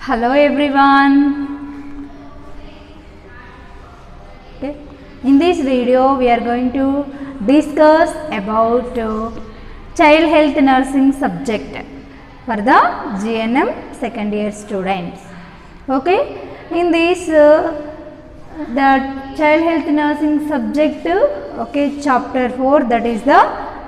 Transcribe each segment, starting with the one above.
Hello everyone. Okay. In this video we are going to discuss about child health nursing subject for the GNM second year students. Okay. In this the child health nursing subject, okay, chapter 4, that is the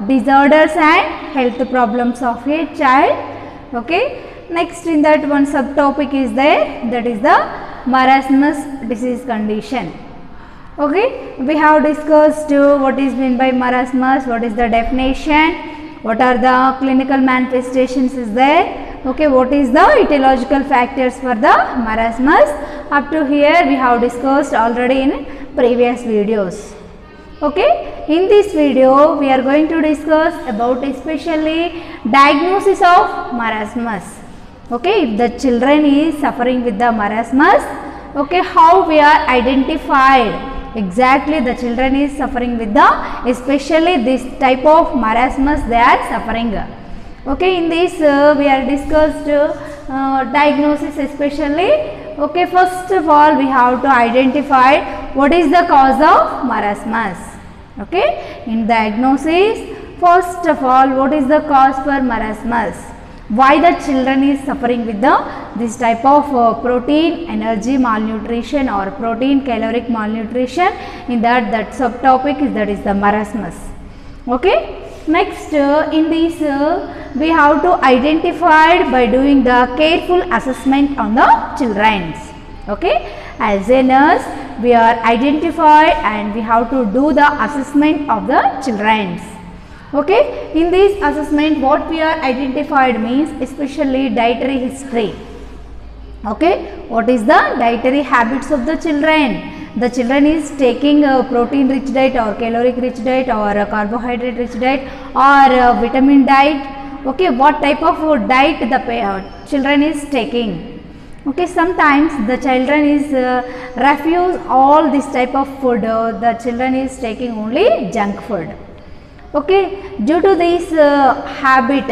disorders and health problems of a child. Okay. Next in that one subtopic is there, that is the marasmus disease condition. Okay, we have discussed what is meant by marasmus, what is the definition, what are the clinical manifestations is there. Okay, what is the etiological factors for the marasmus. Up to here we have discussed already in previous videos. Okay, in this video we are going to discuss about especially diagnosis of marasmus. Okay, if the children is suffering with the marasmus, okay, how we are identified exactly the children is suffering with the, especially this type of marasmus they are suffering. Okay, in this we are discussed diagnosis especially. Okay, first of all we have to identify what is the cause of marasmus. Okay, in diagnosis, first of all, what is the cause for marasmus? Why the children is suffering with the this type of protein energy malnutrition or protein caloric malnutrition? In that subtopic is, that is the marasmus. Okay. Next in this we have to identify by doing the careful assessment on the children. Okay, as a nurse we are identified and we have to do the assessment of the children. Okay, in this assessment what we are identified means especially dietary history. Okay, what is the dietary habits of the children? The children is taking a protein rich diet or caloric rich diet or a carbohydrate rich diet or vitamin diet. Okay, what type of diet the children is taking? Okay, sometimes the children is refuse all this type of food, the children is taking only junk food. Okay, due to this habit,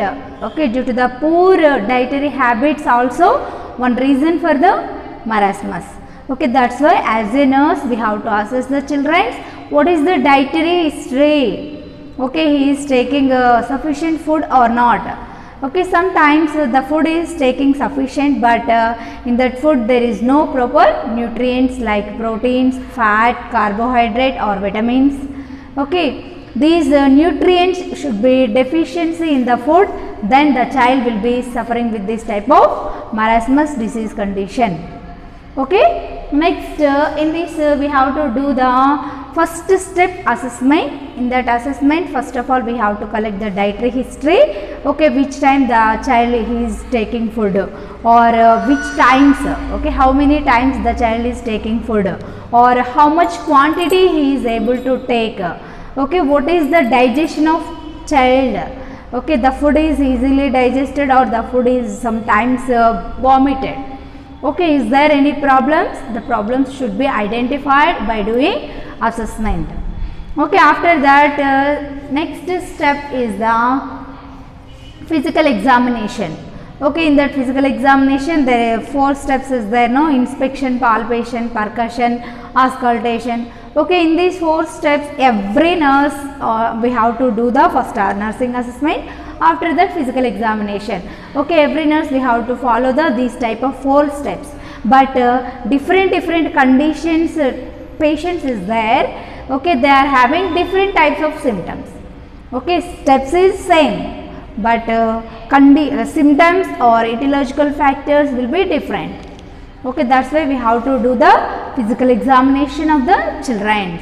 okay, due to the poor dietary habits also one reason for the marasmus. Okay, that's why as a nurse we have to assess the children, what is the dietary history. Okay, he is taking sufficient food or not. Okay, sometimes the food is taking sufficient, but in that food there is no proper nutrients like proteins, fat, carbohydrate or vitamins. Okay, these nutrients should be deficiency in the food, then the child will be suffering with this type of marasmus disease condition. Okay, next in this we have to do the first step assessment. In that assessment, first of all we have to collect the dietary history. Okay, which time the child is taking food or which times, okay, how many times the child is taking food or how much quantity he is able to take. Okay, what is the digestion of child? Okay, the food is easily digested or the food is sometimes vomited. Okay, is there any problems? The problems should be identified by doing assessment. Okay, after that next step is the physical examination. Okay, in that physical examination there are 4 steps is there, no? Inspection, palpation, percussion, auscultation. Okay, in these 4 steps every nurse we have to do the first nursing assessment, after that physical examination. Okay, every nurse we have to follow these type of 4 steps, but different conditions patients is there. Okay, they are having different types of symptoms. Okay, steps is same, but symptoms or etiological factors will be different. Okay, that's why we have to do the physical examination of the children.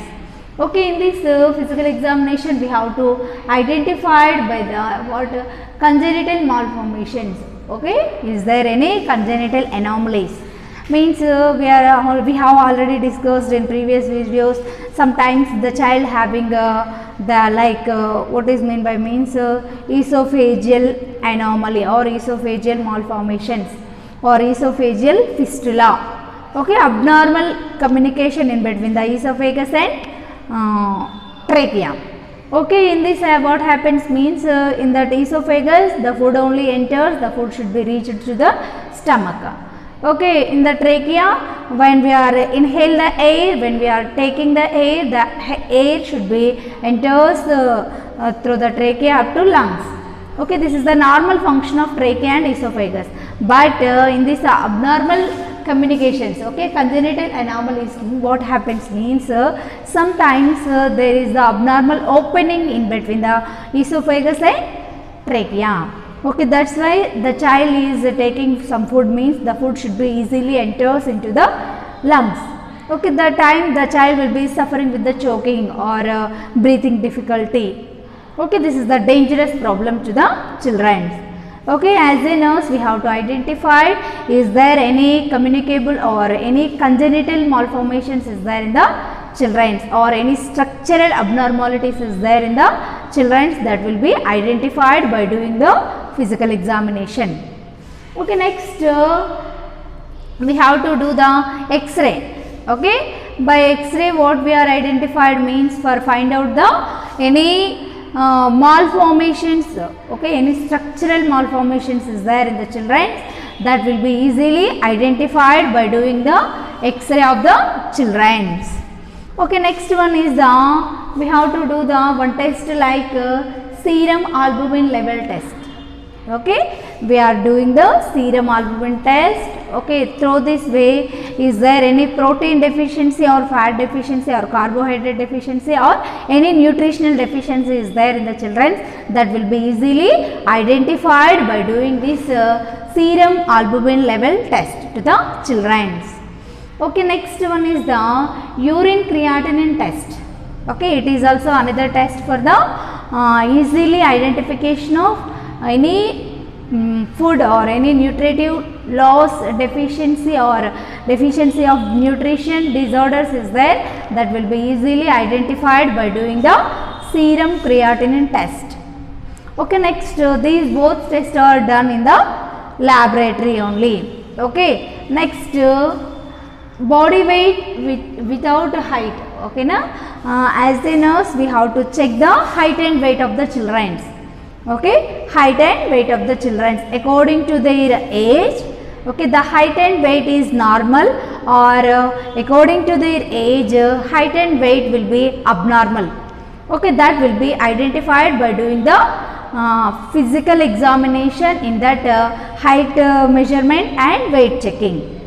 Okay, in this physical examination we have to identify by the congenital malformations. Okay, is there any congenital anomalies? Means we have already discussed in previous videos. Sometimes the child having what is meant by means esophageal anomaly or esophageal malformations or esophageal fistula. Okay, abnormal communication in between the esophagus and trachea. Okay, in this what happens means in that esophagus the food only enters, the food should be reached to the stomach. Okay, in the trachea, when we are inhale the air, when we are taking the air should be enters through the trachea up to lungs. Okay, this is the normal function of trachea and esophagus. But in this abnormal communications, okay, congenital anomalies, what happens means sometimes there is the abnormal opening in between the esophagus and trachea. Okay, that's why the child is taking some food, means the food should be easily enters into the lungs. Okay, the time the child will be suffering with the choking or breathing difficulty. Okay, this is the dangerous problem to the children. Okay, as a nurse we have to identify, is there any communicable or any congenital malformations is there in the children, or any structural abnormalities is there in the children, that will be identified by doing the physical examination. Okay, next we have to do the X-ray. Okay, by X-ray what we are identified means for find out the any malformations, okay, any structural malformations is there in the children, that will be easily identified by doing the X-ray of the children. Okay, next one is the, we have to do the one test like serum albumin level test. Okay, we are doing the serum albumin test. Okay, through this way, is there any protein deficiency or fat deficiency or carbohydrate deficiency or any nutritional deficiency is there in the children, that will be easily identified by doing this serum albumin level test to the children. Okay, next one is the urine creatinine test. Okay, it is also another test for the easily identification of any food or any nutritive loss, deficiency or deficiency of nutrition disorders is there, that will be easily identified by doing the serum creatinine test. Okay, next these both tests are done in the laboratory only. Okay, next body weight without height. Okay, na as a nurse we have to check the height and weight of the children. Okay, height and weight of the children according to their age. Okay, the height and weight is normal, or according to their age height and weight will be abnormal. Okay, that will be identified by doing the physical examination in that height measurement and weight checking.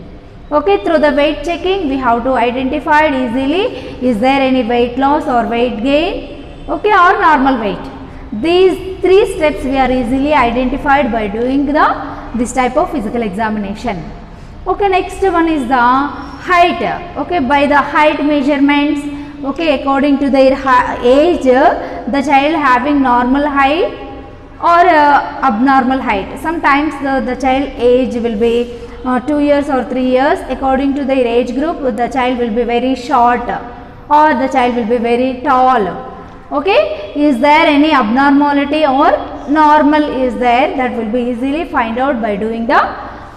Okay, through the weight checking we have to identify easily, is there any weight loss or weight gain, okay, or normal weight. These three steps we are easily identified by doing this type of physical examination. Okay, next one is the height. Okay, by the height measurements, okay, according to their age, the child having normal height or abnormal height. Sometimes the child age will be 2 years or 3 years. According to their age group, the child will be very short or the child will be very tall. Okay, is there any abnormality or normal is there, that will be easily find out by doing the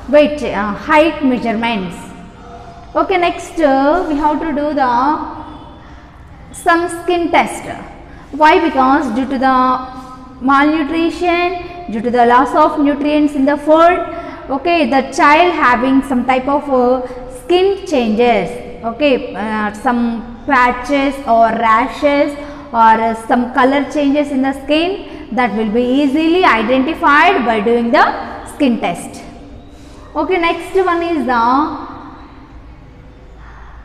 weight height measurements. Okay, next we have to do the some skin test. Why? Because due to the malnutrition, due to the loss of nutrients in the food, okay, the child having some type of skin changes, okay, some patches or rashes or some color changes in the skin, that will be easily identified by doing the skin test. Okay, next one is the,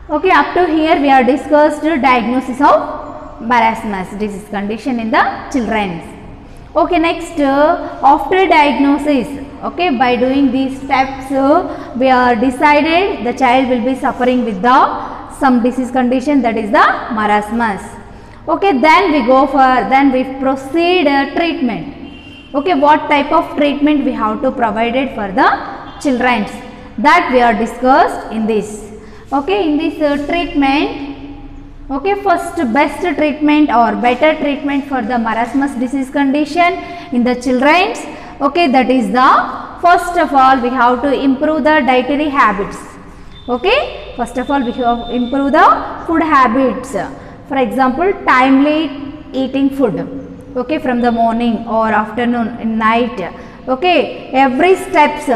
okay, up to here we have discussed diagnosis of marasmus disease condition in the children. Okay, next after diagnosis, okay, by doing these steps we are decided the child will be suffering with the some disease condition, that is the marasmus. Okay, then we go for, then we proceed treatment. Okay, what type of treatment we have to provided for the children, that we are discussed in this. Okay, in this treatment, okay, first best treatment or better treatment for the marasmus disease condition in the children, okay, that is the, first of all we have to improve the dietary habits. Okay, first of all we have to improve the food habits. For example, timely eating food, okay, from the morning or afternoon, night. Okay, every steps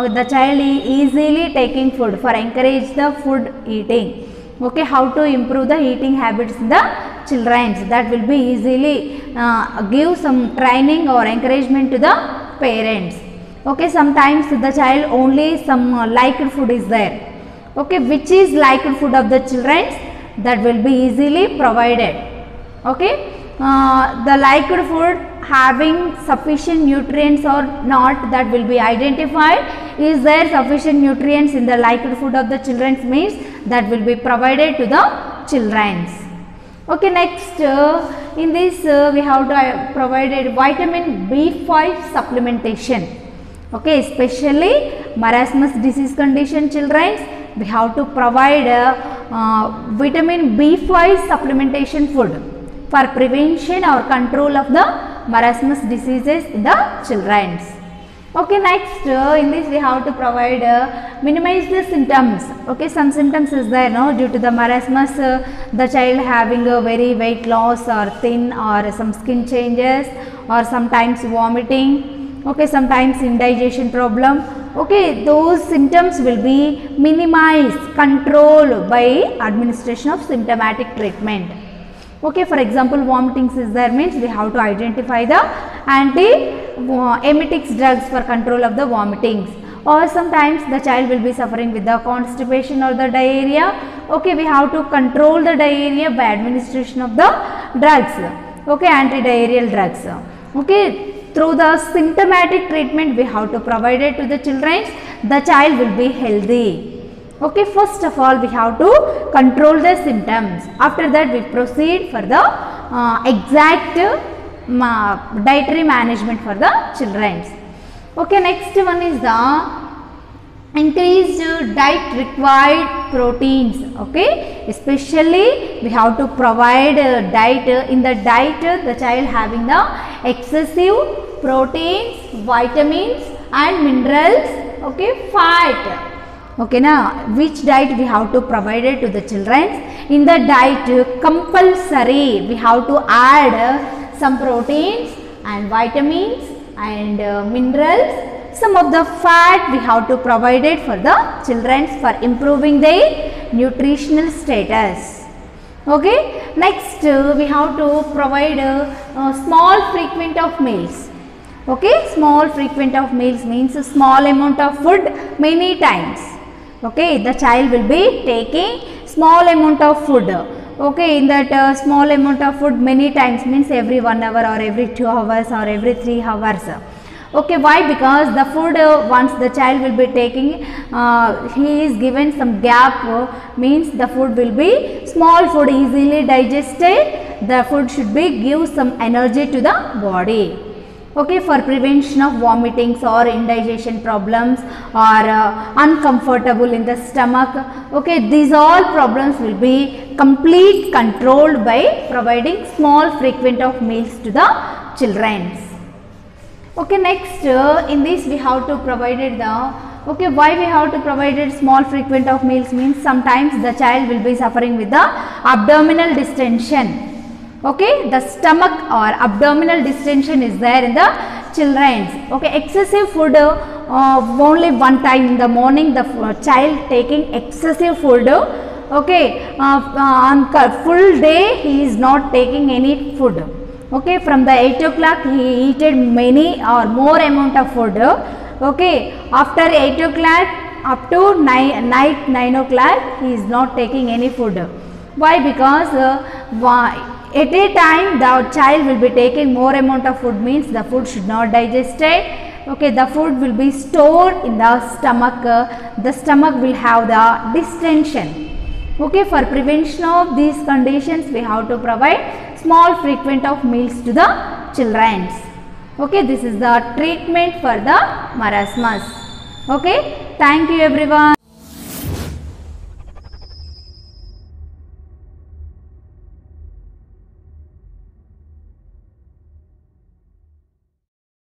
the child easily taking food, for encourage the food eating. Okay, how to improve the eating habits in the children, that will be easily give some training or encouragement to the parents. Okay, sometimes the child only some liked food is there. Okay, which is liked food of the children, that will be easily provided. Okay, the liked food having sufficient nutrients or not, that will be identified. Is there sufficient nutrients in the liked food of the children's means, that will be provided to the children's. Okay, next in this we have to provided vitamin B5 supplementation. Okay, especially marasmus disease condition children, we have to provide vitamin B5 supplementation food for prevention or control of the marasmus diseases in the children. Okay, next in this we have to provide minimize the symptoms. Okay, some symptoms is there, no, due to the marasmus, the child having a very weight loss or thin or some skin changes or sometimes vomiting. Okay, sometimes indigestion problem. Okay, those symptoms will be minimized, controlled by administration of symptomatic treatment. Okay, for example, vomiting is there means we have to identify the anti-emetics drugs for control of the vomitings. Or sometimes the child will be suffering with the constipation or the diarrhea. Okay, we have to control the diarrhea by administration of the drugs. Okay, anti-diarrheal drugs. Okay, through the symptomatic treatment we have to provide it to the children, the child will be healthy. Okay, first of all we have to control the symptoms. After that we proceed for the exact dietary management for the children. Okay, next one is the increased diet required proteins. Okay, especially we have to provide diet. In the diet the child having the excessive proteins, vitamins and minerals. Okay, fat. Okay, now which diet we have to provide it to the children? In the diet compulsory we have to add some proteins and vitamins and minerals. Some of the fat we have to provide it for the children for improving their nutritional status. Okay, next we have to provide small frequent of meals. Okay, small frequent of meals means a small amount of food many times. Okay, the child will be taking small amount of food. Okay, in that small amount of food many times means every 1 hour or every 2 hours or every 3 hours. Okay, why? Because the food once the child will be taking, he is given some gap, means the food will be small food, easily digested. The food should be give some energy to the body. Okay, for prevention of vomitings or indigestion problems or uncomfortable in the stomach. Okay, these all problems will be complete controlled by providing small frequent of meals to the children. Okay, next in this we have to provide the, okay, why we have to provide it small frequent of meals means sometimes the child will be suffering with the abdominal distension. Okay, the stomach or abdominal distension is there in the children. Okay, excessive food only one time in the morning, the child taking excessive food. Okay, on full day he is not taking any food. Okay, from the 8 o'clock he eaten many or more amount of food. Okay, after 8 o'clock up to night 9 o'clock he is not taking any food. Why? Because at a time the child will be taking more amount of food means the food should not digested. Okay, the food will be stored in the stomach. The stomach will have the distension. Okay, for prevention of these conditions we have to provide small frequent of meals to the children. Okay, this is the treatment for the marasmus. Okay, thank you everyone.